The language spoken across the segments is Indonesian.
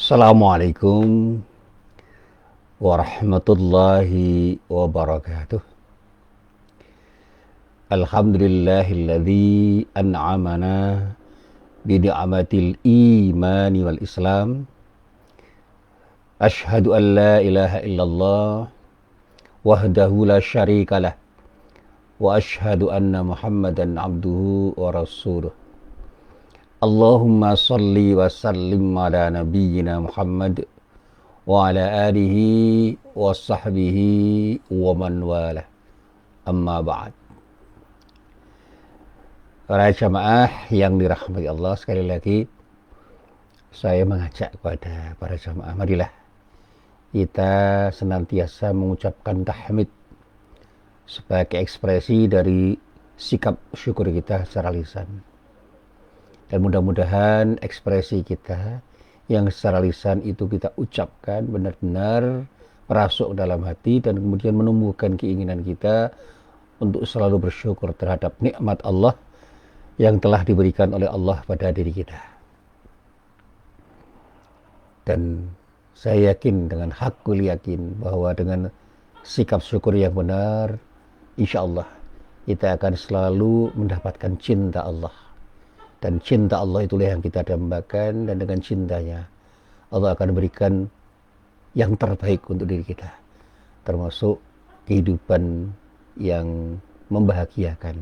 Assalamualaikum warahmatullahi wabarakatuh. Alhamdulillahilladzi an'amana bini'matil imani wal islam. Ashhadu an la ilaha illallah wahdahu la syarikalah wa ashhadu anna muhammadan abduhu wa rasuluh. Allahumma salli wa sallim ala nabiyyina Muhammad wa ala alihi wa sahbihi wa man walah. Amma ba'd. Para jamaah yang dirahmati Allah, sekali lagi saya mengajak kepada para jamaah, marilah kita senantiasa mengucapkan tahmid sebagai ekspresi dari sikap syukur kita secara lisan. Dan mudah-mudahan ekspresi kita yang secara lisan itu kita ucapkan benar-benar merasuk dalam hati dan kemudian menumbuhkan keinginan kita untuk selalu bersyukur terhadap nikmat Allah yang telah diberikan oleh Allah pada diri kita. Dan saya yakin, dengan hakul yakin, bahwa dengan sikap syukur yang benar, insya Allah kita akan selalu mendapatkan cinta Allah. Dan cinta Allah itulah yang kita dambakan, dan dengan cintanya Allah akan berikan yang terbaik untuk diri kita, termasuk kehidupan yang membahagiakan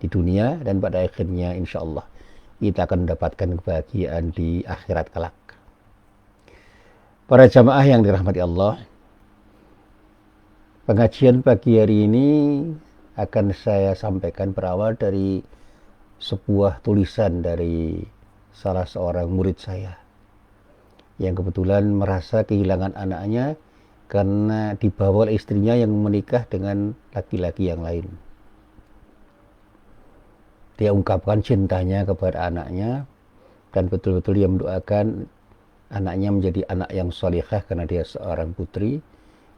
di dunia, dan pada akhirnya insya Allah kita akan mendapatkan kebahagiaan di akhirat kelak. Para jamaah yang dirahmati Allah, pengajian pagi hari ini akan saya sampaikan berawal dari sebuah tulisan dari salah seorang murid saya yang kebetulan merasa kehilangan anaknya karena dibawa oleh istrinya yang menikah dengan laki-laki yang lain. Dia ungkapkan cintanya kepada anaknya dan betul-betul dia mendoakan anaknya menjadi anak yang salihah karena dia seorang putri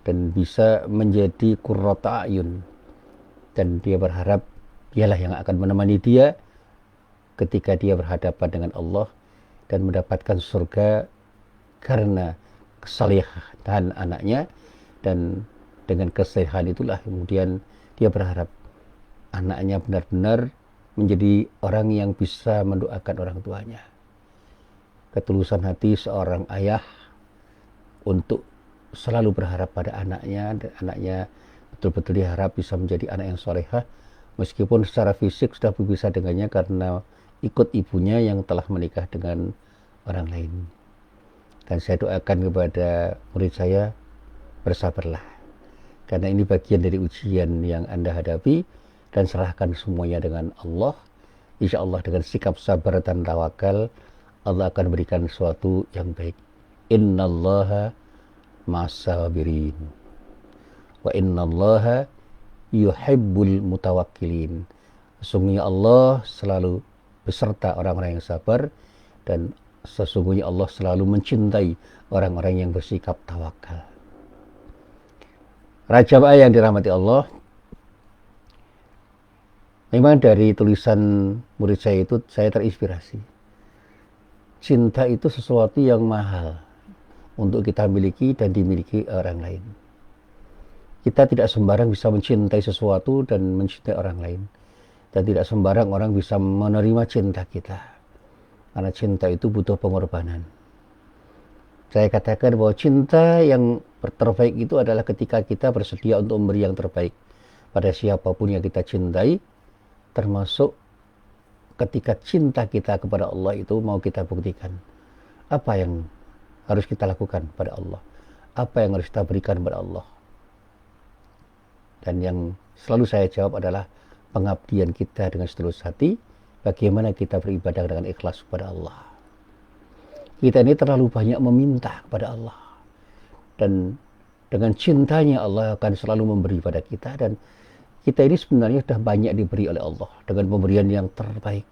dan bisa menjadi qurrata a'yun, dan dia berharap dialah yang akan menemani dia ketika dia berhadapan dengan Allah dan mendapatkan surga karena kesalehan anaknya. Dan dengan kesalehan itulah kemudian dia berharap anaknya benar-benar menjadi orang yang bisa mendoakan orang tuanya. Ketulusan hati seorang ayah untuk selalu berharap pada anaknya, dan anaknya betul-betul diharap bisa menjadi anak yang salehah, meskipun secara fisik sudah berpisah dengannya karena ikut ibunya yang telah menikah dengan orang lain. Dan saya doakan kepada murid saya, bersabarlah, karena ini bagian dari ujian yang Anda hadapi, dan serahkan semuanya dengan Allah. Insya Allah dengan sikap sabar dan tawakal, Allah akan berikan sesuatu yang baik. Innallaha ma'as-sabirin wa innallaha yuhibbul mutawakkilin. Sesungguhnya Allah selalu beserta orang-orang yang sabar, dan sesungguhnya Allah selalu mencintai orang-orang yang bersikap tawakal. Raja yang dirahmati Allah, memang dari tulisan murid saya itu saya terinspirasi. Cinta itu sesuatu yang mahal untuk kita miliki dan dimiliki orang lain. Kita tidak sembarang bisa mencintai sesuatu dan mencintai orang lain. Dan tidak sembarang orang bisa menerima cinta kita. Karena cinta itu butuh pengorbanan. Saya katakan bahwa cinta yang terbaik itu adalah ketika kita bersedia untuk memberi yang terbaik pada siapapun yang kita cintai, termasuk ketika cinta kita kepada Allah itu mau kita buktikan. Apa yang harus kita lakukan pada Allah? Apa yang harus kita berikan pada Allah? Dan yang selalu saya jawab adalah pengabdian kita dengan setulus hati, bagaimana kita beribadah dengan ikhlas kepada Allah. Kita ini terlalu banyak meminta kepada Allah, dan dengan cintanya Allah akan selalu memberi pada kita, dan kita ini sebenarnya sudah banyak diberi oleh Allah dengan pemberian yang terbaik.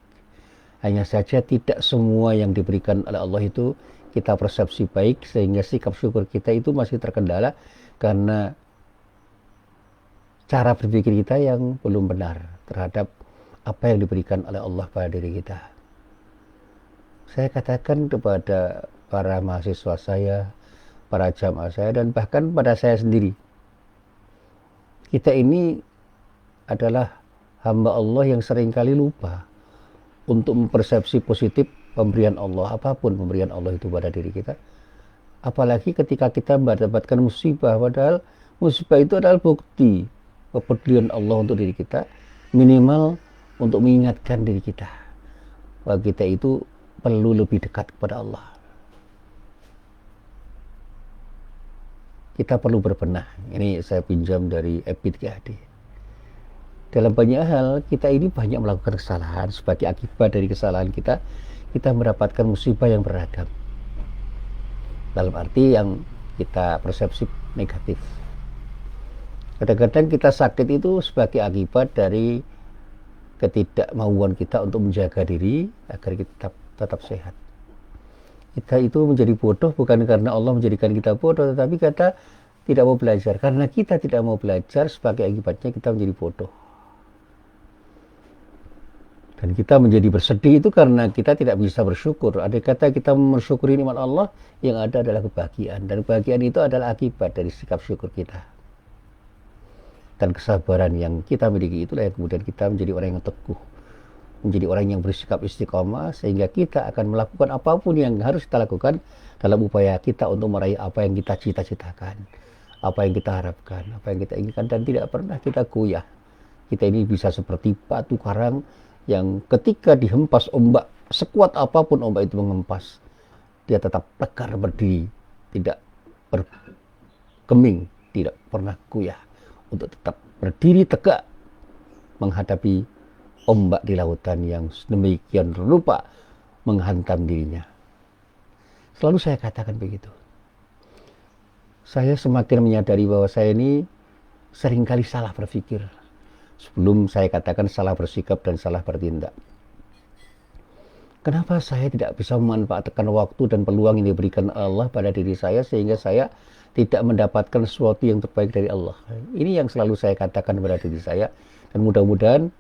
Hanya saja tidak semua yang diberikan oleh Allah itu kita persepsi baik, sehingga sikap syukur kita itu masih terkendala karena cara berpikir kita yang belum benar terhadap apa yang diberikan oleh Allah pada diri kita. Saya katakan kepada para mahasiswa saya, para jamaah saya, dan bahkan pada saya sendiri. Kita ini adalah hamba Allah yang seringkali lupa untuk mempersepsi positif pemberian Allah, apapun pemberian Allah itu pada diri kita. Apalagi ketika kita mendapatkan musibah, padahal musibah itu adalah bukti kepedulian Allah untuk diri kita, minimal untuk mengingatkan diri kita bahwa kita itu perlu lebih dekat kepada Allah. Kita perlu berbenah. Ini saya pinjam dari Epit GAD. Dalam banyak hal, kita ini banyak melakukan kesalahan. Sebagai akibat dari kesalahan kita, kita mendapatkan musibah yang beragam. Dalam arti yang kita persepsi negatif. Kadang-kadang kita sakit itu sebagai akibat dari ketidakmauan kita untuk menjaga diri agar kita tetap sehat. Kita itu menjadi bodoh bukan karena Allah menjadikan kita bodoh, tetapi kita tidak mau belajar. Karena kita tidak mau belajar, sebagai akibatnya kita menjadi bodoh. Dan kita menjadi bersedih itu karena kita tidak bisa bersyukur. Andai kata kita mensyukuri nikmat Allah, yang ada adalah kebahagiaan. Dan kebahagiaan itu adalah akibat dari sikap syukur kita. Dan kesabaran yang kita miliki itulah yang kemudian kita menjadi orang yang teguh. Menjadi orang yang bersikap istiqomah, sehingga kita akan melakukan apapun yang harus kita lakukan dalam upaya kita untuk meraih apa yang kita cita-citakan, apa yang kita harapkan, apa yang kita inginkan, dan tidak pernah kita goyah. Kita ini bisa seperti batu karang yang ketika dihempas ombak, sekuat apapun ombak itu menghempas, dia tetap tegar berdiri, tidak bergeming, tidak pernah goyah, untuk tetap berdiri tegak menghadapi ombak di lautan yang demikian rupa menghantam dirinya. Selalu saya katakan begitu. Saya semakin menyadari bahwa saya ini seringkali salah berpikir sebelum saya katakan salah bersikap dan salah bertindak. Kenapa saya tidak bisa memanfaatkan waktu dan peluang yang diberikan Allah pada diri saya sehingga saya tidak mendapatkan sesuatu yang terbaik dari Allah? Ini yang selalu saya katakan pada diri saya, dan mudah-mudahan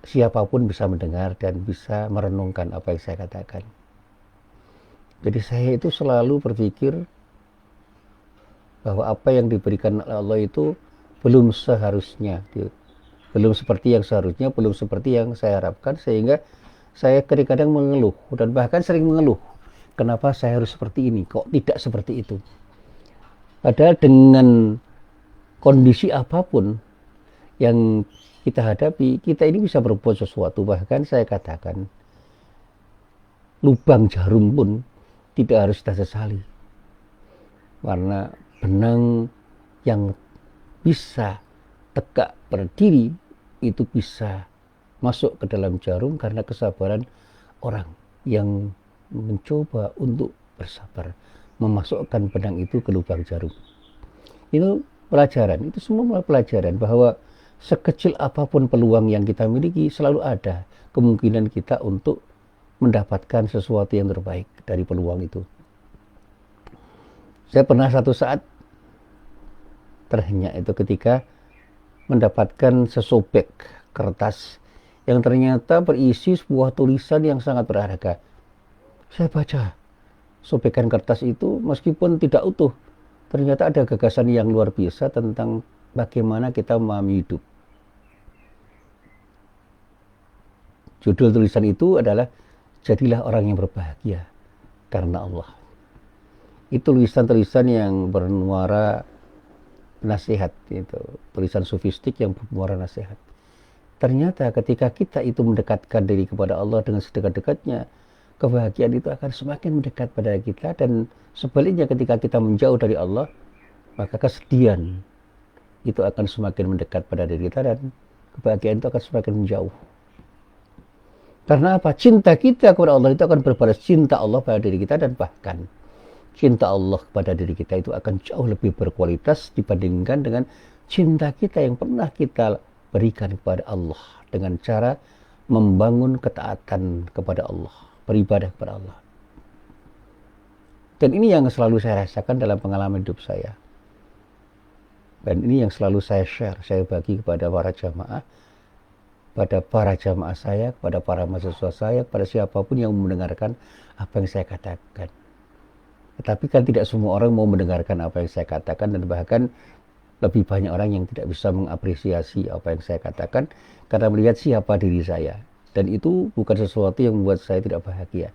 siapapun bisa mendengar dan bisa merenungkan apa yang saya katakan. Jadi saya itu selalu berpikir bahwa apa yang diberikan Allah itu belum seharusnya, belum seperti yang seharusnya, belum seperti yang saya harapkan, sehingga saya kadang-kadang mengeluh, dan bahkan sering mengeluh, kenapa saya harus seperti ini, kok tidak seperti itu. Padahal dengan kondisi apapun yang kita hadapi, kita ini bisa berbuat sesuatu. Bahkan saya katakan, lubang jarum pun tidak harus kita sesali, karena benang yang bisa tegak berdiri itu bisa masuk ke dalam jarum karena kesabaran orang yang mencoba untuk bersabar memasukkan benang itu ke lubang jarum. Itu pelajaran, itu semua pelajaran bahwa sekecil apapun peluang yang kita miliki, selalu ada kemungkinan kita untuk mendapatkan sesuatu yang terbaik dari peluang itu. Saya pernah satu saat terhenyak itu ketika mendapatkan sesobek kertas yang ternyata berisi sebuah tulisan yang sangat berharga. Saya baca sobekan kertas itu, meskipun tidak utuh, ternyata ada gagasan yang luar biasa tentang bagaimana kita memahami hidup. Judul tulisan itu adalah "Jadilah orang yang berbahagia karena Allah". Itu tulisan-tulisan yang bermuara nasihat, itu tulisan sufistik yang bermuara nasihat. Ternyata ketika kita itu mendekatkan diri kepada Allah dengan sedekat-dekatnya, kebahagiaan itu akan semakin mendekat pada kita, dan sebaliknya ketika kita menjauh dari Allah, maka kesedihan itu akan semakin mendekat pada diri kita, dan kebahagiaan itu akan semakin menjauh. Karena apa? Cinta kita kepada Allah itu akan berbalas cinta Allah pada diri kita, dan bahkan cinta Allah kepada diri kita itu akan jauh lebih berkualitas dibandingkan dengan cinta kita yang pernah kita berikan kepada Allah dengan cara membangun ketaatan kepada Allah, beribadah kepada Allah. Dan ini yang selalu saya rasakan dalam pengalaman hidup saya. Dan ini yang selalu saya share, saya bagi kepada para jamaah, pada para jamaah saya, kepada para mahasiswa saya, kepada siapapun yang mendengarkan apa yang saya katakan. Tetapi kan tidak semua orang mau mendengarkan apa yang saya katakan, dan bahkan lebih banyak orang yang tidak bisa mengapresiasi apa yang saya katakan karena melihat siapa diri saya. Dan itu bukan sesuatu yang membuat saya tidak bahagia.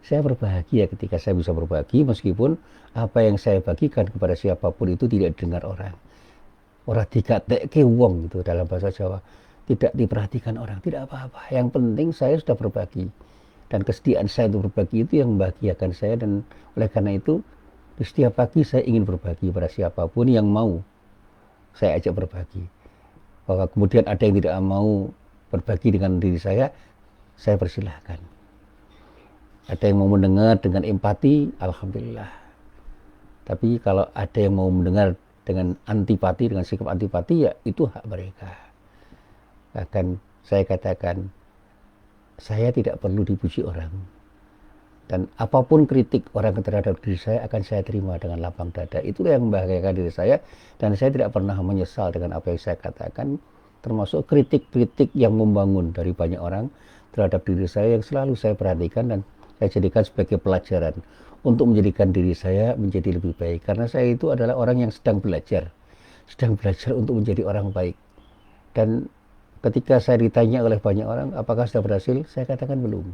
Saya berbahagia ketika saya bisa berbagi, meskipun apa yang saya bagikan kepada siapapun itu tidak didengar orang. Orang dikatekke wong itu dalam bahasa Jawa. Tidak diperhatikan orang, tidak apa-apa. Yang penting saya sudah berbagi. Dan kesediaan saya untuk berbagi itu yang membahagiakan saya, dan oleh karena itu setiap pagi saya ingin berbagi pada siapapun yang mau saya ajak berbagi. Bahwa kemudian ada yang tidak mau berbagi dengan diri saya persilahkan. Ada yang mau mendengar dengan empati, alhamdulillah. Tapi kalau ada yang mau mendengar dengan antipati, dengan sikap antipati, ya itu hak mereka. Bahkan saya katakan, saya tidak perlu dipuji orang. Dan apapun kritik orang terhadap diri saya akan saya terima dengan lapang dada. Itulah yang membahagiakan diri saya, dan saya tidak pernah menyesal dengan apa yang saya katakan, termasuk kritik-kritik yang membangun dari banyak orang terhadap diri saya yang selalu saya perhatikan dan saya jadikan sebagai pelajaran untuk menjadikan diri saya menjadi lebih baik. Karena saya itu adalah orang yang sedang belajar untuk menjadi orang baik. Dan ketika saya ditanya oleh banyak orang, apakah sudah berhasil? Saya katakan belum.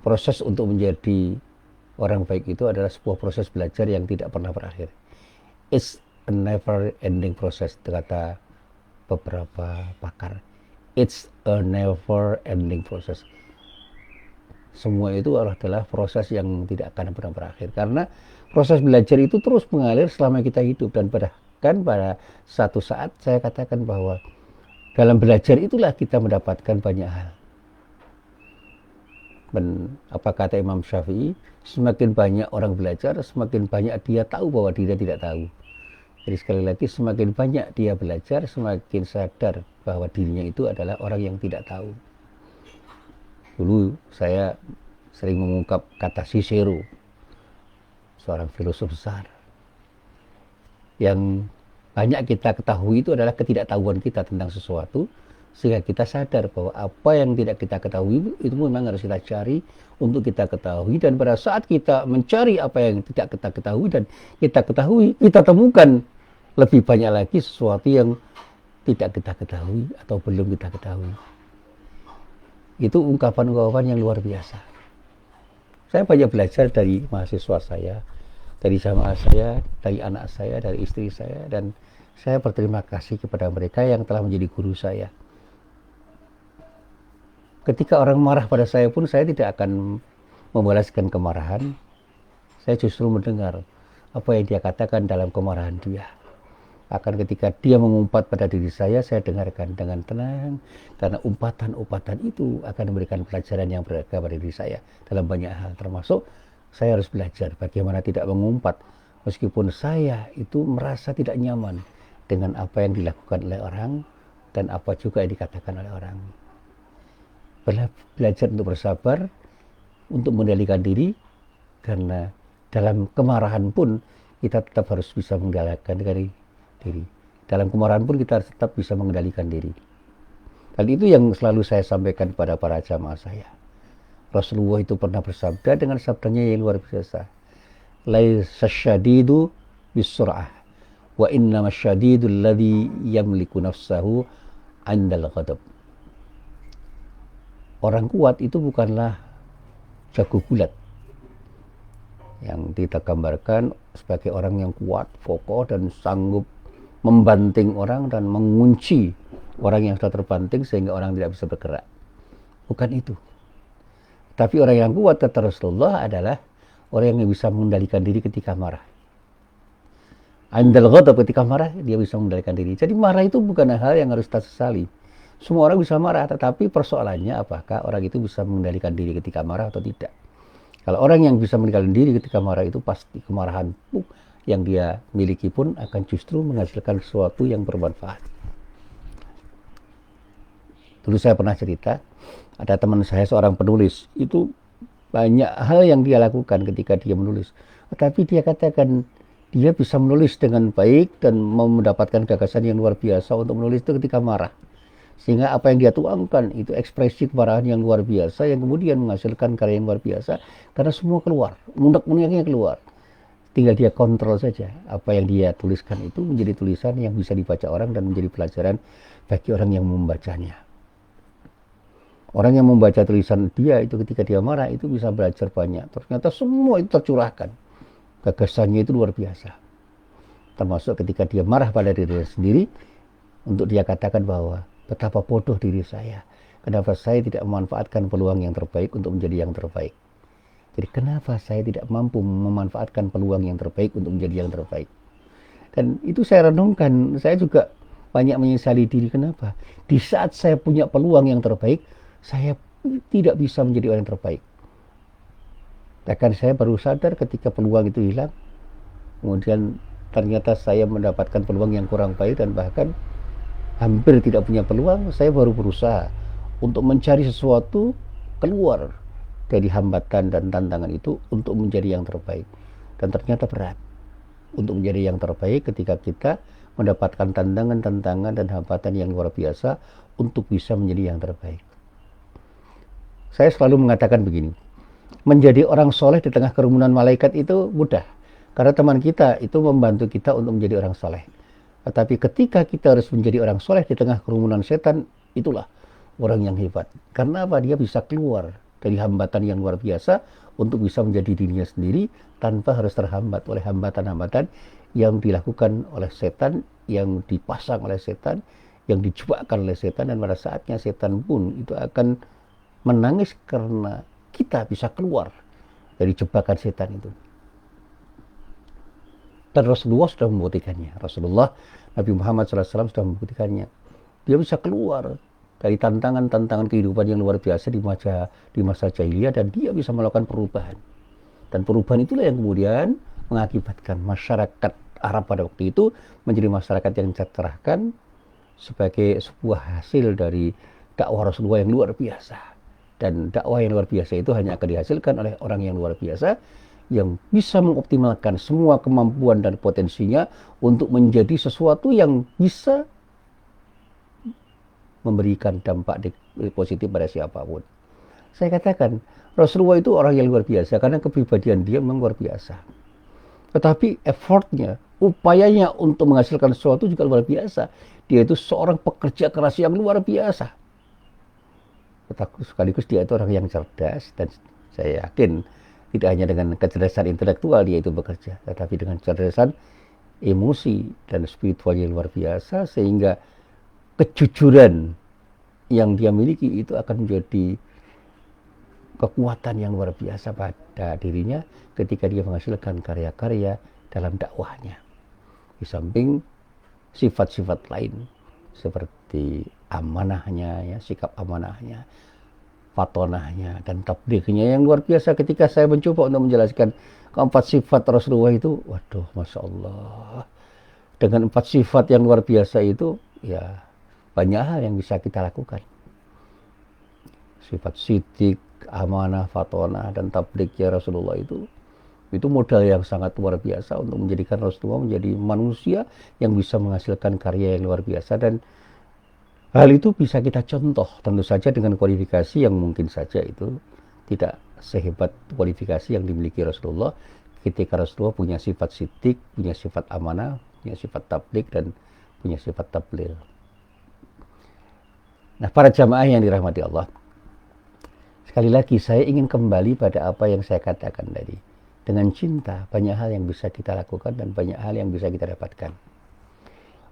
Proses untuk menjadi orang baik itu adalah sebuah proses belajar yang tidak pernah berakhir. It's a never ending process, kata beberapa pakar. It's a never ending process. Semua itu adalah proses yang tidak akan pernah berakhir. Karena proses belajar itu terus mengalir selama kita hidup. Dan bahkan pada satu saat saya katakan bahwa dalam belajar itulah kita mendapatkan banyak hal. Dan apa kata Imam Syafi'i, semakin banyak orang belajar, semakin banyak dia tahu bahwa dia tidak tahu. Jadi sekali lagi, semakin banyak dia belajar, semakin sadar bahwa dirinya itu adalah orang yang tidak tahu. Dulu saya sering mengungkap kata Cicero, seorang filosof besar. Yang banyak kita ketahui itu adalah ketidaktahuan kita tentang sesuatu, sehingga kita sadar bahwa apa yang tidak kita ketahui itu memang harus kita cari untuk kita ketahui. Dan pada saat kita mencari apa yang tidak kita ketahui dan kita ketahui, kita temukan lebih banyak lagi sesuatu yang tidak kita ketahui atau belum kita ketahui. Itu ungkapan-ungkapan yang luar biasa. Saya banyak belajar dari mahasiswa saya, dari jamaah saya, dari anak saya, dari istri saya, dan saya berterima kasih kepada mereka yang telah menjadi guru saya. Ketika orang marah pada saya pun, saya tidak akan membalaskan kemarahan. Saya justru mendengar apa yang dia katakan dalam kemarahan dia. Akan ketika dia mengumpat pada diri saya dengarkan dengan tenang, karena umpatan-umpatan itu akan memberikan pelajaran yang berharga pada diri saya dalam banyak hal, termasuk saya harus belajar bagaimana tidak mengumpat meskipun saya itu merasa tidak nyaman dengan apa yang dilakukan oleh orang dan apa juga yang dikatakan oleh orang. Belajar untuk bersabar, untuk mengendalikan diri, karena dalam kemarahan pun kita tetap harus bisa mengendalikan diri. Dalam kemarahan pun kita tetap bisa mengendalikan diri. Dan itu yang selalu saya sampaikan kepada para jamaah saya. Rasulullah itu pernah bersabda dengan sabdanya yang luar biasa. Laisa syadidu bisur'ah, wa innama syadidul ladzi yamliku nafsahu 'indal ghadab. Orang kuat itu bukanlah jago gulat yang kita gambarkan sebagai orang yang kuat, kokoh, dan sanggup membanting orang dan mengunci orang yang sudah terbanting sehingga orang tidak bisa bergerak. Bukan itu. Tapi orang yang kuat, kata Rasulullah, adalah orang yang bisa mengendalikan diri ketika marah. Indal ghadab, ketika marah dia bisa mengendalikan diri. Jadi marah itu bukan hal yang harus kita sesali. Semua orang bisa marah, tetapi persoalannya apakah orang itu bisa mengendalikan diri ketika marah atau tidak. Kalau orang yang bisa mengendalikan diri ketika marah, itu pasti kemarahan yang dia miliki pun akan justru menghasilkan sesuatu yang bermanfaat. Dulu saya pernah cerita, ada teman saya seorang penulis, itu banyak hal yang dia lakukan ketika dia menulis. Tetapi dia katakan dia bisa menulis dengan baik dan mendapatkan gagasan yang luar biasa untuk menulis itu ketika marah. Sehingga apa yang dia tuangkan itu ekspresi kemarahan yang luar biasa yang kemudian menghasilkan karya yang luar biasa karena semua keluar, unek-uneknya keluar. Tinggal dia kontrol saja apa yang dia tuliskan itu menjadi tulisan yang bisa dibaca orang dan menjadi pelajaran bagi orang yang membacanya. Orang yang membaca tulisan dia itu ketika dia marah itu bisa belajar banyak. Ternyata semua itu tercurahkan. Gagasannya itu luar biasa. Termasuk ketika dia marah pada dirinya sendiri, untuk dia katakan bahwa betapa bodoh diri saya. Kenapa saya tidak memanfaatkan peluang yang terbaik untuk menjadi yang terbaik. Jadi kenapa saya tidak mampu memanfaatkan peluang yang terbaik untuk menjadi yang terbaik. Dan itu saya renungkan, saya juga banyak menyesali diri kenapa. Di saat saya punya peluang yang terbaik, saya tidak bisa menjadi orang yang terbaik. Bahkan saya baru sadar ketika peluang itu hilang, kemudian ternyata saya mendapatkan peluang yang kurang baik dan bahkan hampir tidak punya peluang. Saya baru berusaha untuk mencari sesuatu keluar dari hambatan dan tantangan itu untuk menjadi yang terbaik. Dan ternyata berat untuk menjadi yang terbaik ketika kita mendapatkan tantangan-tantangan dan hambatan yang luar biasa untuk bisa menjadi yang terbaik. Saya selalu mengatakan begini, menjadi orang soleh di tengah kerumunan malaikat itu mudah. Karena teman kita itu membantu kita untuk menjadi orang soleh. Tetapi ketika kita harus menjadi orang soleh di tengah kerumunan setan, itulah orang yang hebat. Karena apa? Dia bisa keluar dari hambatan yang luar biasa untuk bisa menjadi dirinya sendiri tanpa harus terhambat oleh hambatan-hambatan yang dilakukan oleh setan, yang dipasang oleh setan, yang dijebakkan oleh setan, dan pada saatnya setan pun itu akan menangis karena kita bisa keluar dari jebakan setan itu. Dan Rasulullah sudah membuktikannya. Rasulullah Nabi Muhammad SAW sudah membuktikannya. Dia bisa keluar dari tantangan-tantangan kehidupan yang luar biasa di masa jahiliyah dan dia bisa melakukan perubahan. Dan perubahan itulah yang kemudian mengakibatkan masyarakat Arab pada waktu itu menjadi masyarakat yang tercerahkan sebagai sebuah hasil dari dakwah Rasulullah yang luar biasa. Dan dakwah yang luar biasa itu hanya akan dihasilkan oleh orang yang luar biasa yang bisa mengoptimalkan semua kemampuan dan potensinya untuk menjadi sesuatu yang bisa memberikan dampak positif pada siapapun. Saya katakan, Rasulullah itu orang yang luar biasa karena kepribadian dia memang luar biasa. Tetapi effortnya, upayanya untuk menghasilkan sesuatu juga luar biasa. Dia itu seorang pekerja keras yang luar biasa. Sekaligus dia itu orang yang cerdas, dan saya yakin tidak hanya dengan kecerdasan intelektual dia itu bekerja, tetapi dengan kecerdasan emosi dan spiritual yang luar biasa, sehingga kejujuran yang dia miliki itu akan menjadi kekuatan yang luar biasa pada dirinya ketika dia menghasilkan karya-karya dalam dakwahnya. Di samping sifat-sifat lain seperti amanahnya, ya, sikap amanahnya, fatonahnya, dan tablignya yang luar biasa. Ketika saya mencoba untuk menjelaskan keempat sifat Rasulullah itu, waduh, Masya Allah. Dengan empat sifat yang luar biasa itu, ya banyak hal yang bisa kita lakukan. Sifat sidik, amanah, fatonah, dan tablignya Rasulullah itu modal yang sangat luar biasa untuk menjadikan Rasulullah menjadi manusia yang bisa menghasilkan karya yang luar biasa. Dan hal itu bisa kita contoh tentu saja dengan kualifikasi yang mungkin saja itu tidak sehebat kualifikasi yang dimiliki Rasulullah ketika Rasulullah punya sifat sidik, punya sifat amanah, punya sifat tabligh, dan punya sifat tabligh. Nah, para jamaah yang dirahmati Allah, sekali lagi saya ingin kembali pada apa yang saya katakan tadi. Dengan cinta, banyak hal yang bisa kita lakukan dan banyak hal yang bisa kita dapatkan.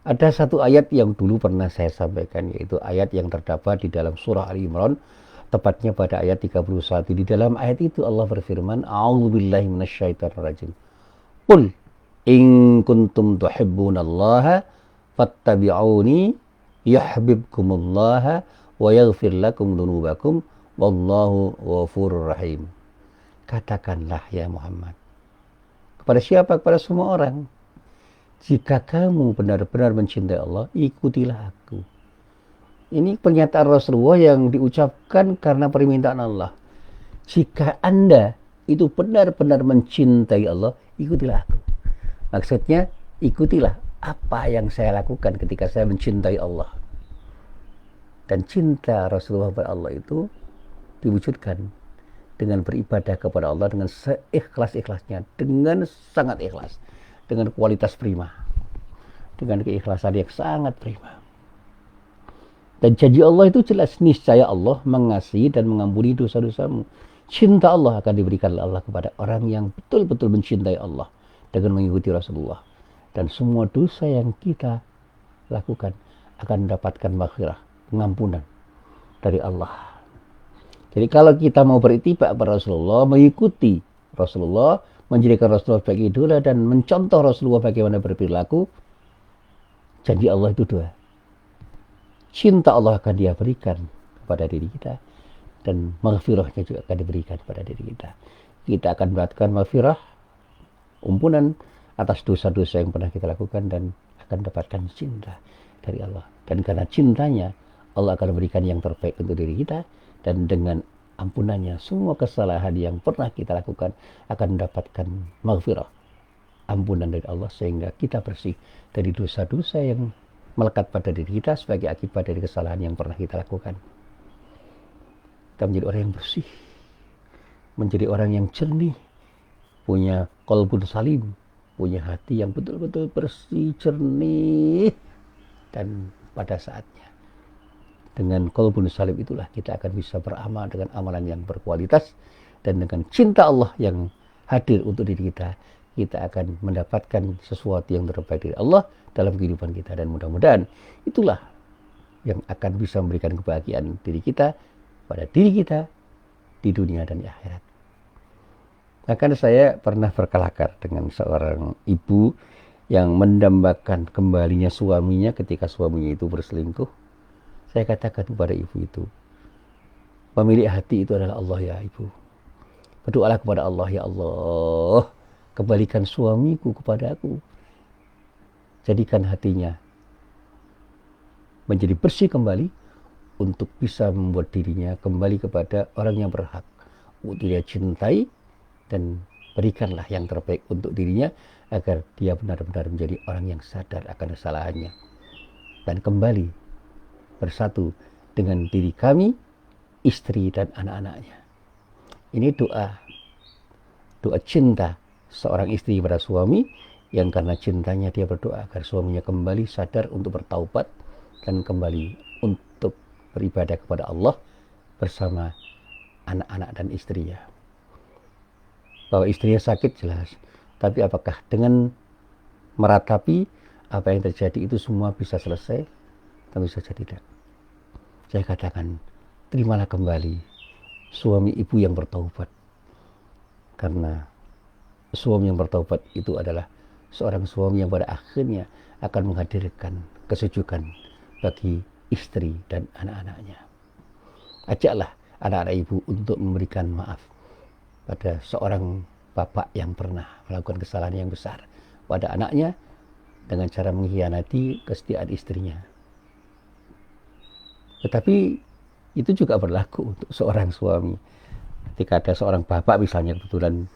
Ada satu ayat yang dulu pernah saya sampaikan, yaitu ayat yang terdapat di dalam surah Ali Imran, tepatnya pada ayat 31. Di dalam ayat itu Allah berfirman, A'udzubillahi minasyaitonirrajim. Qul in kuntum tuhibbunallaha fattabi'uni yuhibbukumullah wa yaghfir lakum dzunubakum wallahu ghafurur rahim. Katakanlah ya Muhammad, kepada siapa? Kepada semua orang. Jika kamu benar-benar mencintai Allah, ikutilah aku. Ini pernyataan Rasulullah yang diucapkan karena permintaan Allah. Jika Anda itu benar-benar mencintai Allah, ikutilah aku. Maksudnya, ikutilah apa yang saya lakukan ketika saya mencintai Allah. Dan cinta Rasulullah kepada Allah itu diwujudkan dengan beribadah kepada Allah dengan seikhlas-ikhlasnya, dengan sangat ikhlas, dengan kualitas prima, dengan keikhlasan yang sangat prima. Dan janji Allah itu jelas, niscaya Allah mengasihi dan mengampuni dosa-dosamu. Cinta Allah akan diberikan oleh Allah kepada orang yang betul-betul mencintai Allah dengan mengikuti Rasulullah. Dan semua dosa yang kita lakukan akan mendapatkan maghfirah, pengampunan dari Allah. Jadi kalau kita mau beritiba kepada Rasulullah, mengikuti Rasulullah, menjadikan Rasulullah sebagai idola dan mencontoh Rasulullah bagaimana berperilaku, janji Allah itu dua. Cinta Allah akan dia berikan kepada diri kita, dan maghfirahnya juga akan diberikan kepada diri kita. Kita akan mendapatkan maghfirah, ampunan atas dosa-dosa yang pernah kita lakukan, dan akan mendapatkan cinta dari Allah. Dan karena cintanya, Allah akan memberikan yang terbaik untuk diri kita, dan dengan ampunannya semua kesalahan yang pernah kita lakukan akan mendapatkan maghfirah, ampunan dari Allah, sehingga kita bersih dari dosa-dosa yang melekat pada diri kita sebagai akibat dari kesalahan yang pernah kita lakukan. Kita menjadi orang yang bersih, menjadi orang yang jernih, punya qalbun salim, punya hati yang betul-betul bersih, jernih, dan pada saatnya dengan qalbun salim itulah kita akan bisa beramal dengan amalan yang berkualitas, dan dengan cinta Allah yang hadir untuk diri kita, kita akan mendapatkan sesuatu yang terbaik dari Allah dalam kehidupan kita. Dan mudah-mudahan itulah yang akan bisa memberikan kebahagiaan diri kita, pada diri kita di dunia dan di akhirat. Bahkan saya pernah berkelakar dengan seorang ibu yang mendambakan kembalinya suaminya ketika suaminya itu berselingkuh. Saya katakan kepada ibu itu, pemilik hati itu adalah Allah ya ibu. Berdoalah kepada Allah, ya Allah, kembalikan suamiku kepada aku. Jadikan hatinya menjadi bersih kembali untuk bisa membuat dirinya kembali kepada orang yang berhak untuk dia cintai, dan berikanlah yang terbaik untuk dirinya agar dia benar-benar menjadi orang yang sadar akan kesalahannya dan kembali bersatu dengan diri kami, istri dan anak-anaknya. Ini doa cinta seorang istri pada suami, yang karena cintanya dia berdoa agar suaminya kembali sadar untuk bertaubat dan kembali untuk beribadah kepada Allah bersama anak-anak dan istrinya. Bahwa istrinya sakit jelas, tapi apakah dengan meratapi apa yang terjadi itu semua bisa selesai? Tentu saja tidak. Saya katakan, terimalah kembali suami ibu yang bertaubat, karena suami yang bertaubat itu adalah seorang suami yang pada akhirnya akan menghadirkan kesejukan bagi istri dan anak-anaknya. Ajaklah anak-anak ibu untuk memberikan maaf pada seorang bapak yang pernah melakukan kesalahan yang besar pada anaknya dengan cara mengkhianati kesetiaan istrinya. Tetapi itu juga berlaku untuk seorang suami. Ketika ada seorang bapak misalnya kebetulan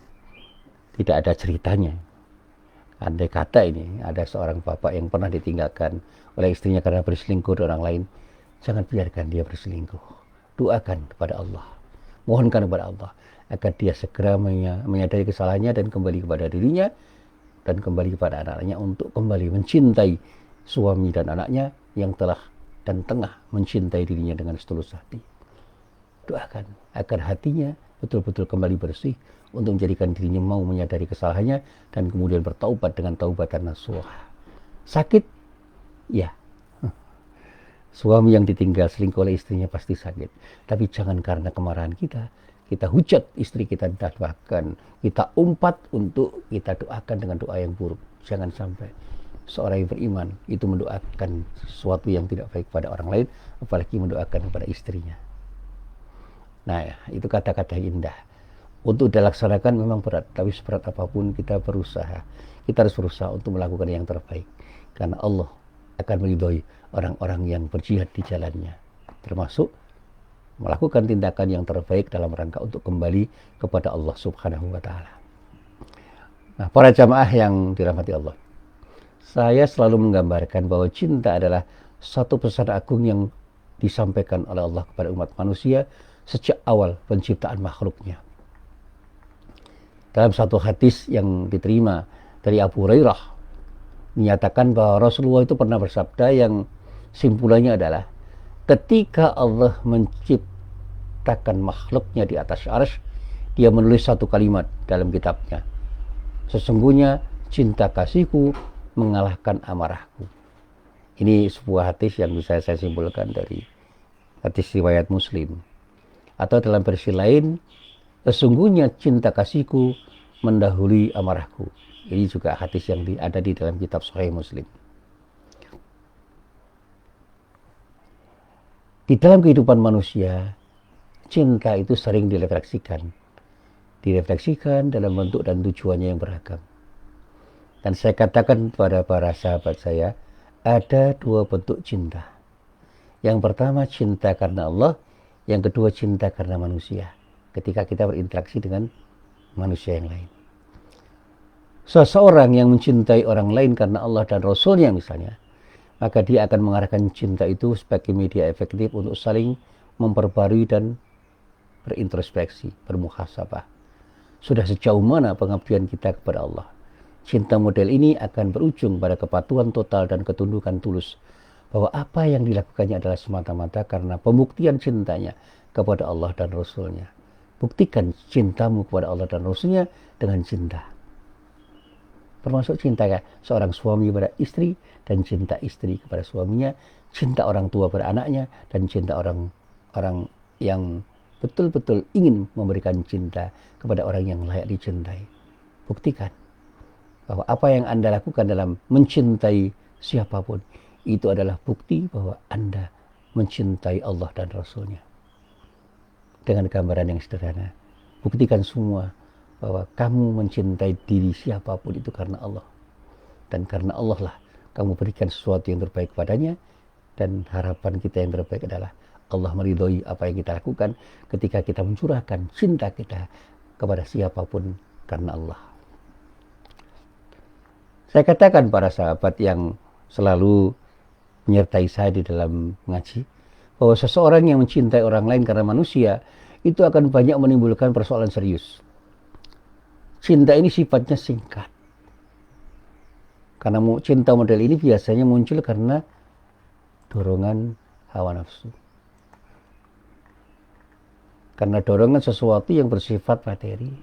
tidak ada ceritanya, andai kata ini ada seorang bapak yang pernah ditinggalkan oleh istrinya karena berselingkuh dengan orang lain, jangan biarkan dia berselingkuh. Doakan kepada Allah, mohonkan kepada Allah agar dia segera menyadari kesalahannya dan kembali kepada dirinya dan kembali kepada anak-anaknya untuk kembali mencintai suami dan anaknya yang telah dan tengah mencintai dirinya dengan setulus hati. Doakan agar hatinya betul-betul kembali bersih untuk menjadikan dirinya mau menyadari kesalahannya dan kemudian bertaubat dengan taubatan nasuha. Sakit? Ya. Suami yang ditinggal selingkuh oleh istrinya pasti sakit. Tapi jangan karena kemarahan kita hujat istri kita, dan bahkan kita umpat untuk kita doakan dengan doa yang buruk. Jangan sampai seorang yang beriman itu mendoakan sesuatu yang tidak baik pada orang lain, apalagi mendoakan kepada istrinya. Nah, itu kata-kata indah. Untuk dilaksanakan memang berat, tapi seberat apapun kita berusaha. Kita harus berusaha untuk melakukan yang terbaik. Karena Allah akan meridhoi orang-orang yang berjihad di jalannya. Termasuk melakukan tindakan yang terbaik dalam rangka untuk kembali kepada Allah Subhanahu wa Ta'ala. Nah, para jamaah yang dirahmati Allah, saya selalu menggambarkan bahwa cinta adalah satu pesan agung yang disampaikan oleh Allah kepada umat manusia sejak awal penciptaan makhluknya. Dalam satu hadis yang diterima dari Abu Hurairah, menyatakan bahwa Rasulullah itu pernah bersabda yang simpulannya adalah, ketika Allah menciptakan makhluknya di atas arsy, dia menulis satu kalimat dalam kitabnya, sesungguhnya cinta kasihku mengalahkan amarahku. Ini sebuah hadis yang bisa saya simpulkan dari hadis riwayat Muslim. Atau dalam versi lain, sesungguhnya cinta kasihku mendahului amarahku. Ini juga hadis yang ada di dalam kitab Sahih Muslim. Di dalam kehidupan manusia, cinta itu sering direfleksikan. Direfleksikan dalam bentuk dan tujuannya yang beragam. Dan saya katakan kepada para sahabat saya, ada dua bentuk cinta. Yang pertama cinta karena Allah, yang kedua cinta karena manusia. Ketika kita berinteraksi dengan manusia yang lain. Seseorang yang mencintai orang lain karena Allah dan Rasulnya misalnya, maka dia akan mengarahkan cinta itu sebagai media efektif untuk saling memperbarui dan berintrospeksi, bermuhasabah. Sudah sejauh mana pengabdian kita kepada Allah? Cinta model ini akan berujung pada kepatuhan total dan ketundukan tulus, bahwa apa yang dilakukannya adalah semata-mata karena pembuktian cintanya kepada Allah dan Rasulnya. Buktikan cintamu kepada Allah dan Rasulnya dengan cinta. Termasuk cinta seorang suami kepada istri, dan cinta istri kepada suaminya, cinta orang tua pada anaknya, dan cinta orang yang betul-betul ingin memberikan cinta kepada orang yang layak dicintai. Buktikan bahwa apa yang Anda lakukan dalam mencintai siapapun, itu adalah bukti bahwa Anda mencintai Allah dan Rasulnya. Dengan gambaran yang sederhana, buktikan semua bahwa kamu mencintai diri siapapun itu karena Allah. Dan karena Allah lah kamu berikan sesuatu yang terbaik padanya, dan harapan kita yang terbaik adalah Allah meridhoi apa yang kita lakukan ketika kita mencurahkan cinta kita kepada siapapun karena Allah. Saya katakan para sahabat yang selalu menyertai saya di dalam mengaji, bahwa seseorang yang mencintai orang lain karena manusia, itu akan banyak menimbulkan persoalan serius. Cinta ini sifatnya singkat. Karena cinta model ini biasanya muncul karena dorongan hawa nafsu. Karena dorongan sesuatu yang bersifat materi.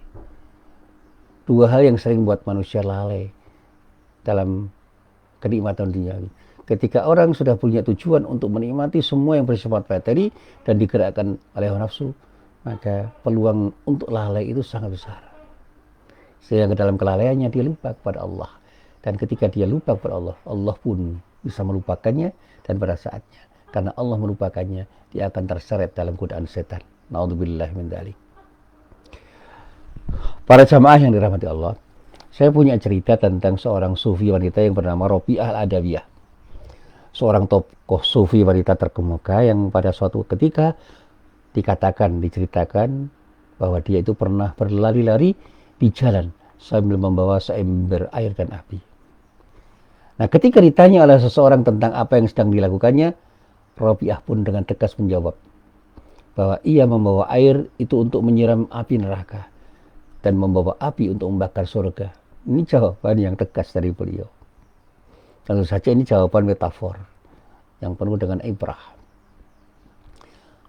Dua hal yang sering membuat manusia lalai dalam kenikmatan duniawi. Ketika orang sudah punya tujuan untuk menikmati semua yang bersifat materi dan digerakkan oleh hawa nafsu, maka peluang untuk lalai itu sangat besar. Sehingga dalam kelalaiannya dia lupa kepada Allah. Dan ketika dia lupa kepada Allah, Allah pun bisa melupakannya, dan pada saatnya, karena Allah melupakannya, dia akan terseret dalam godaan setan. Na'udzubillah min dzalik. Para jamaah yang dirahmati Allah, saya punya cerita tentang seorang sufi wanita yang bernama Rabi'ah Al-Adawiyah. Seorang tokoh sufi wanita terkemuka yang pada suatu ketika diceritakan bahwa dia itu pernah berlari-lari di jalan sambil membawa seember air dan api. Nah, ketika ditanya oleh seseorang tentang apa yang sedang dilakukannya, Rabi'ah pun dengan tegas menjawab bahwa ia membawa air itu untuk menyiram api neraka dan membawa api untuk membakar surga. Ini jawaban yang tegas dari beliau. Tentu saja ini jawaban metafor yang penuh dengan ibrah.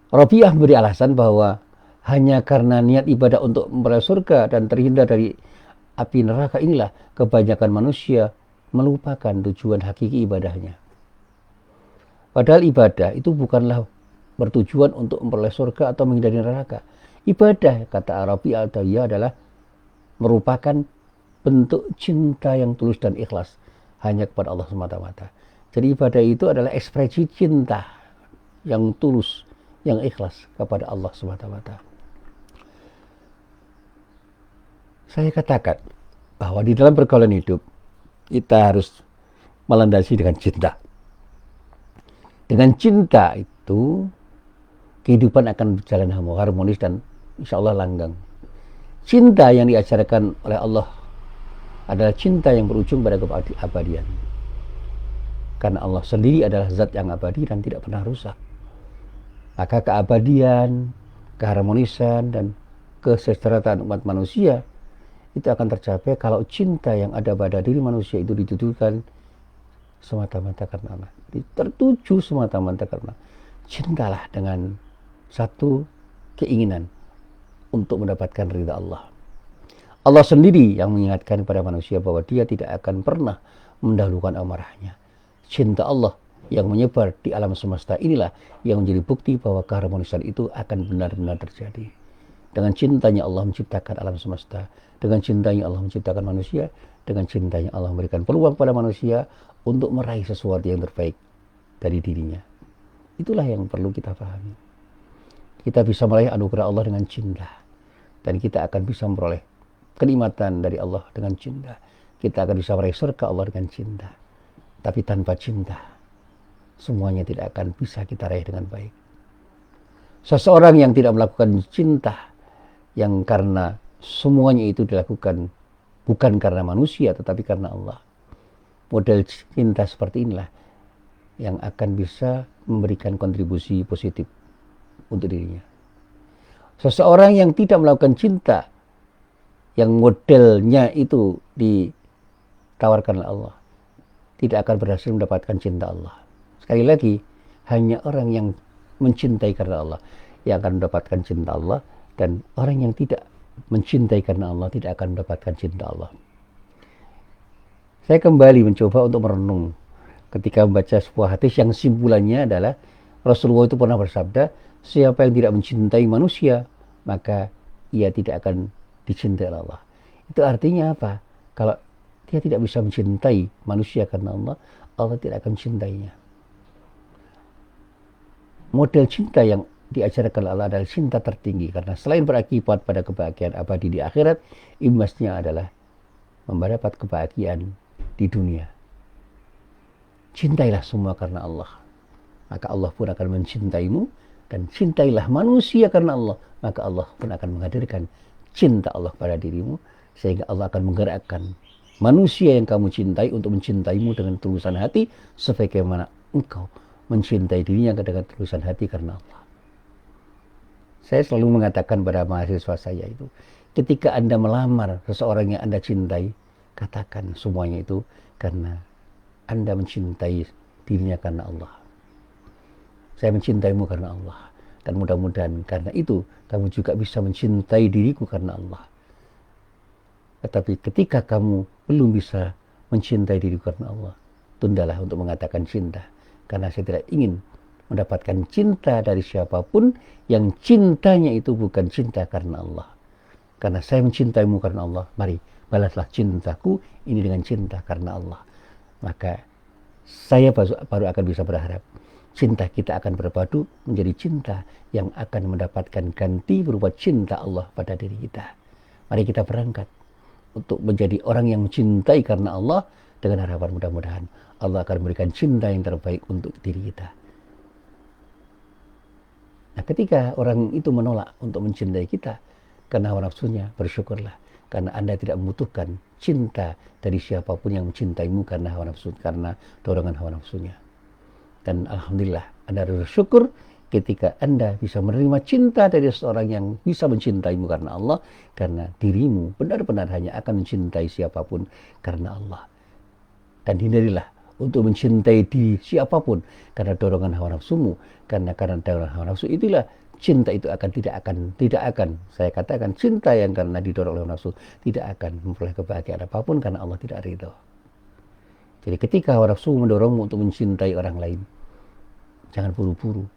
Rabi'ah memberi alasan bahwa hanya karena niat ibadah untuk memperoleh surga dan terhindar dari api neraka, inilah kebanyakan manusia melupakan tujuan hakiki ibadahnya. Padahal ibadah itu bukanlah bertujuan untuk memperoleh surga atau menghindari neraka. Ibadah, kata Rabi'ah Al-Adawiyah, adalah merupakan bentuk cinta yang tulus dan ikhlas hanya kepada Allah semata-mata. Jadi ibadah itu adalah ekspresi cinta yang tulus, yang ikhlas kepada Allah semata-mata. Saya katakan bahwa di dalam pergaulan hidup, kita harus melandasi dengan cinta. Dengan cinta itu, kehidupan akan berjalan harmonis dan insya Allah langgang. Cinta yang diajarkan oleh Allah adalah cinta yang berujung pada keabadian. Karena Allah sendiri adalah zat yang abadi dan tidak pernah rusak. Maka keabadian, keharmonisan, dan kesejahteraan umat manusia itu akan tercapai kalau cinta yang ada pada diri manusia itu ditujukan semata-mata karena Allah. Tertuju semata-mata karena cintalah dengan satu keinginan untuk mendapatkan ridha Allah. Allah sendiri yang mengingatkan kepada manusia bahwa dia tidak akan pernah mendahulukan amarahnya. Cinta Allah yang menyebar di alam semesta inilah yang menjadi bukti bahwa keharmonisan itu akan benar-benar terjadi. Dengan cintanya Allah menciptakan alam semesta, dengan cintanya Allah menciptakan manusia, dengan cintanya Allah memberikan peluang pada manusia untuk meraih sesuatu yang terbaik dari dirinya. Itulah yang perlu kita pahami. Kita bisa meraih anugerah Allah dengan cinta, dan kita akan bisa memperoleh kenikmatan dari Allah dengan cinta. Kita akan bisa meraih surga Allah dengan cinta. Tapi tanpa cinta, semuanya tidak akan bisa kita raih dengan baik. Seseorang yang tidak melakukan cinta, yang karena semuanya itu dilakukan bukan karena manusia tetapi karena Allah, model cinta seperti inilah yang akan bisa memberikan kontribusi positif untuk dirinya. Seseorang yang tidak melakukan cinta, yang modelnya itu ditawarkan oleh Allah, tidak akan berhasil mendapatkan cinta Allah. Sekali lagi, hanya orang yang mencintai karena Allah yang akan mendapatkan cinta Allah, dan orang yang tidak mencintai karena Allah tidak akan mendapatkan cinta Allah. Saya kembali mencoba untuk merenung ketika membaca sebuah hadis yang simpulannya adalah Rasulullah itu pernah bersabda, siapa yang tidak mencintai manusia, maka ia tidak akan dicintai Allah. Itu artinya apa? Kalau dia tidak bisa mencintai manusia karena Allah, Allah tidak akan mencintainya. Model cinta yang diajarkan Allah adalah cinta tertinggi, karena selain berakibat pada kebahagiaan abadi di akhirat, imbasnya adalah mendapat kebahagiaan di dunia. Cintailah semua karena Allah, maka Allah pun akan mencintaimu, dan cintailah manusia karena Allah, maka Allah pun akan menghadirkan cinta Allah pada dirimu, sehingga Allah akan menggerakkan manusia yang kamu cintai untuk mencintaimu dengan tulusan hati, sebagaimana engkau mencintai dirinya dengan tulusan hati karena Allah. Saya selalu mengatakan pada mahasiswa saya itu, ketika Anda melamar seseorang yang Anda cintai, katakan semuanya itu karena Anda mencintai dirinya karena Allah. Saya mencintaimu karena Allah, dan mudah-mudahan karena itu kamu juga bisa mencintai diriku karena Allah. Tetapi ketika kamu belum bisa mencintai diriku karena Allah, tundalah untuk mengatakan cinta, karena saya tidak ingin mendapatkan cinta dari siapapun yang cintanya itu bukan cinta karena Allah. Karena saya mencintaimu karena Allah, mari balaslah cintaku ini dengan cinta karena Allah. Maka saya baru akan bisa berharap cinta kita akan berpadu menjadi cinta yang akan mendapatkan ganti berupa cinta Allah pada diri kita. Mari kita berangkat untuk menjadi orang yang mencintai karena Allah, dengan harapan mudah-mudahan Allah akan memberikan cinta yang terbaik untuk diri kita. Nah, ketika orang itu menolak untuk mencintai kita karena hawa nafsunya, bersyukurlah, karena Anda tidak membutuhkan cinta dari siapapun yang mencintaimu karena hawa nafsu, karena dorongan hawa nafsunya. Dan alhamdulillah, Anda harus bersyukur ketika Anda bisa menerima cinta dari seseorang yang bisa mencintaimu karena Allah, karena dirimu benar-benar hanya akan mencintai siapapun karena Allah. Dan hindarilah untuk mencintai di siapapun karena dorongan hawa nafsumu, karena dorongan hawa nafsu itulah cinta itu tidak akan saya katakan cinta yang karena didorong oleh hawa nafsu tidak akan memperoleh kebahagiaan apapun, karena Allah tidak ridho. Jadi ketika hawa nafsu mendorongmu untuk mencintai orang lain, jangan buru-buru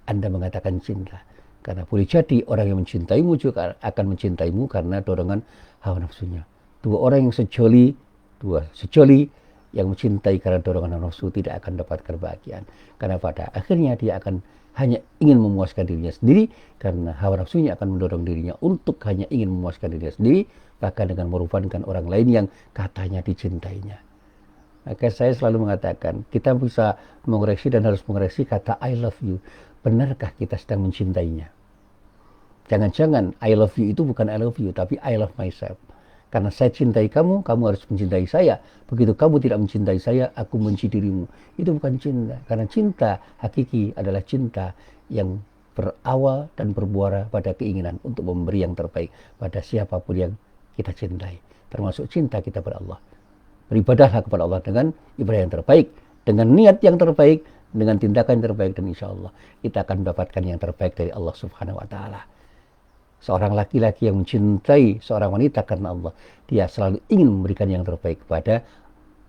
Anda mengatakan cinta, karena boleh jadi orang yang mencintaimu juga akan mencintaimu karena dorongan hawa nafsunya. Dua sejoli yang mencintai karena dorongan hawa nafsu tidak akan dapat kebahagiaan, karena pada akhirnya dia akan hanya ingin memuaskan dirinya sendiri, karena hawa nafsunya akan mendorong dirinya untuk hanya ingin memuaskan dirinya sendiri, bahkan dengan merupakan orang lain yang katanya dicintainya. Maka saya selalu mengatakan kita bisa mengoreksi dan harus mengoreksi kata I love you. Benarkah kita sedang mencintainya? Jangan-jangan I love you itu bukan I love you, tapi I love myself. Karena saya cintai kamu, kamu harus mencintai saya. Begitu kamu tidak mencintai saya, aku benci dirimu. Itu bukan cinta. Karena cinta hakiki adalah cinta yang berawal dan berbuara pada keinginan untuk memberi yang terbaik pada siapapun yang kita cintai, termasuk cinta kita pada Allah. Beribadahlah kepada Allah dengan ibadah yang terbaik, dengan niat yang terbaik, dengan tindakan yang terbaik, dan insya Allah kita akan mendapatkan yang terbaik dari Allah Subhanahu wa Ta'ala. Seorang laki-laki yang mencintai seorang wanita karena Allah, dia selalu ingin memberikan yang terbaik kepada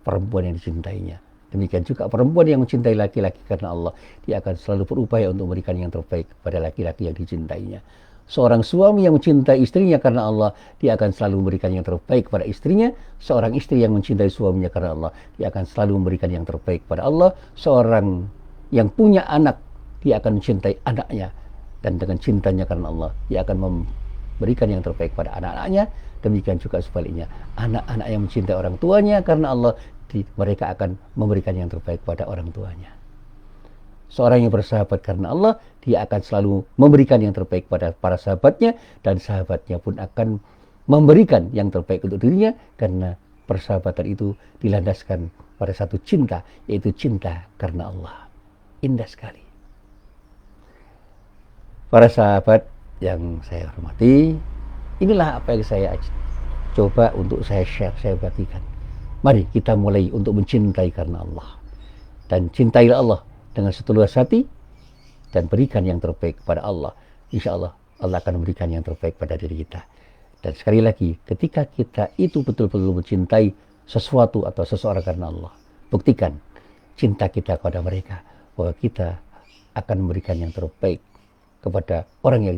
perempuan yang dicintainya. Demikian juga perempuan yang mencintai laki-laki karena Allah, dia akan selalu berupaya untuk memberikan yang terbaik kepada laki-laki yang dicintainya. Seorang suami yang mencintai istrinya karena Allah, dia akan selalu memberikan yang terbaik kepada istrinya. Seorang istri yang mencintai suaminya karena Allah, dia akan selalu memberikan yang terbaik kepada Allah. Seorang yang punya anak, dia akan mencintai anaknya, dan dengan cintanya karena Allah, dia akan memberikan yang terbaik pada anak-anaknya. Demikian juga sebaliknya, anak-anak yang mencintai orang tuanya karena Allah, mereka akan memberikan yang terbaik pada orang tuanya. Seorang yang bersahabat karena Allah, dia akan selalu memberikan yang terbaik pada para sahabatnya, dan sahabatnya pun akan memberikan yang terbaik untuk dirinya, karena persahabatan itu dilandaskan pada satu cinta, yaitu cinta karena Allah. Indah sekali. Para sahabat yang saya hormati, inilah apa yang saya coba untuk saya share, saya bagikan. Mari kita mulai untuk mencintai karena Allah. Dan cintailah Allah dengan setulus hati, dan berikan yang terbaik kepada Allah. Insya Allah, Allah akan memberikan yang terbaik pada diri kita. Dan sekali lagi, ketika kita itu betul-betul mencintai sesuatu atau seseorang karena Allah, buktikan cinta kita kepada mereka, bahwa kita akan memberikan yang terbaik kepada orang yang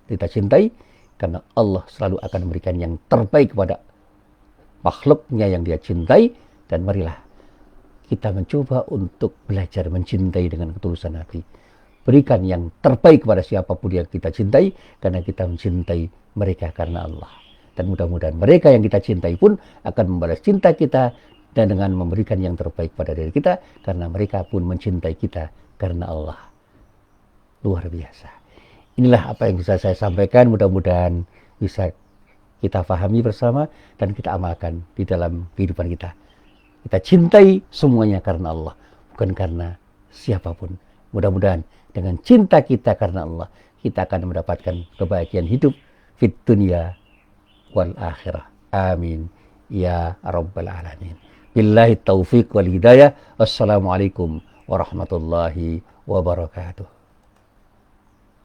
kita cintai, karena Allah selalu akan memberikan yang terbaik kepada makhluknya yang dia cintai. Dan marilah kita mencoba untuk belajar mencintai dengan ketulusan hati. Berikan yang terbaik kepada siapapun yang kita cintai, karena kita mencintai mereka karena Allah. Dan mudah-mudahan mereka yang kita cintai pun akan membalas cinta kita, dan dengan memberikan yang terbaik pada diri kita, karena mereka pun mencintai kita karena Allah. Luar biasa. Inilah apa yang bisa saya sampaikan, mudah-mudahan bisa kita pahami bersama dan kita amalkan di dalam kehidupan kita. Kita cintai semuanya karena Allah, bukan karena siapapun. Mudah-mudahan dengan cinta kita karena Allah, kita akan mendapatkan kebahagiaan hidup fid dunya wal akhirah. Amin ya rabbal alamin. Billahi taufiq wal hidayah. Wassalamualaikum warahmatullahi wabarakatuh.